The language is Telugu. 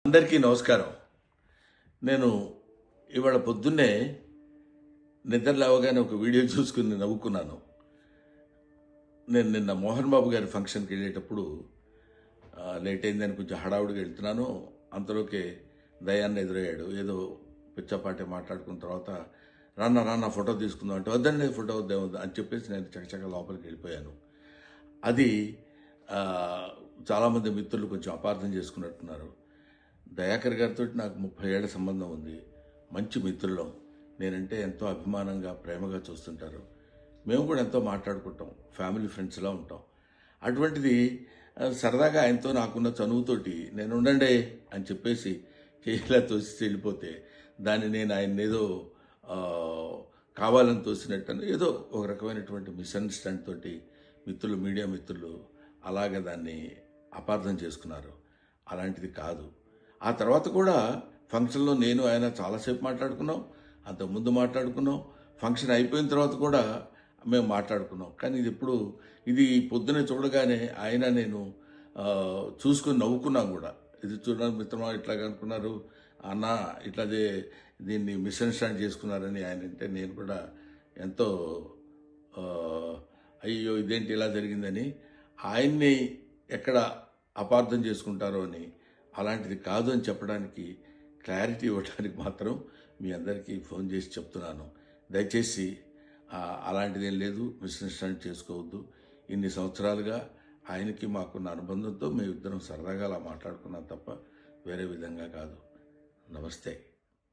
అందరికీ నమస్కారం. నేను ఇవాళ పొద్దున్నే నిద్ర లేవగానే ఒక వీడియో చూసుకుని నవ్వుకున్నాను. నేను నిన్న మోహన్ బాబు గారి ఫంక్షన్కి వెళ్ళేటప్పుడు లేట్ అయిందని కొంచెం హడావుడిగా వెళ్తున్నాను. అంతలోకే దయాన్ని ఎదురయ్యాడు. ఏదో పిచ్చపాటే మాట్లాడుకున్న తర్వాత రాన్న ఫోటో తీసుకుందాం అంటే వద్దండి ఫోటో వద్దాం అని చెప్పేసి నేను చకచక లోపలికి వెళ్ళిపోయాను. అది చాలామంది మిత్రులు కొంచెం అపార్థం చేసుకున్నట్టున్నారు. దయాకర్ గారితో నాకు 30 ఏళ్ల సంబంధం ఉంది. మంచి మిత్రులం. నేనంటే ఎంతో అభిమానంగా ప్రేమగా చూస్తుంటారు. మేము కూడా ఎంతో మాట్లాడుకుంటాం. ఫ్యామిలీ ఫ్రెండ్స్లా ఉంటాం. అటువంటిది సరదాగా ఆయనతో నాకున్న చనువుతోటి నేను ఉండండి అని చెప్పేసి ఇలా తోసి వెళ్ళిపోతే దాన్ని నేను ఆయన ఏదో కావాలని తోసినట్టు ఏదో ఒక రకమైనటువంటి మిస్అండర్స్టాండ్ తోటి మిత్రులు, మీడియా మిత్రులు అలాగే దాన్ని అపార్థం చేసుకున్నారు. అలాంటిది కాదు. ఆ తర్వాత కూడా ఫంక్షన్లో నేను ఆయన చాలాసేపు మాట్లాడుకున్నాం. అంతకుముందు మాట్లాడుకున్నాం. ఫంక్షన్ అయిపోయిన తర్వాత కూడా మేము మాట్లాడుకున్నాం. కానీ ఇది పొద్దునే చూడగానే ఆయన నేను చూసుకొని నవ్వుకున్నాం కూడా. ఇది చూడడానికి మిత్రమా ఇట్లాగా అనుకున్నారు అన్న ఇట్లాదే దీన్ని మిస్అండర్స్టాండ్ చేసుకున్నారని ఆయన అంటే నేను కూడా ఎంతో అయ్యో ఇదేంటి ఇలా జరిగిందని ఆయన్ని ఎక్కడ అపార్థం చేసుకుంటారో అని అలాంటిది కాదు అని చెప్పడానికి క్లారిటీ ఇవ్వడానికి మాత్రం మీ అందరికీ ఫోన్ చేసి చెప్తున్నాను. దయచేసి అలాంటిదేం లేదు, మిస్అండర్స్టాండ్ చేసుకోవద్దు. ఇన్ని సంవత్సరాలుగా ఆయనకి మాకున్న అనుబంధంతో మేమిద్దరం సరదాగా అలా మాట్లాడుకున్నాం తప్ప వేరే విధంగా కాదు. నమస్తే.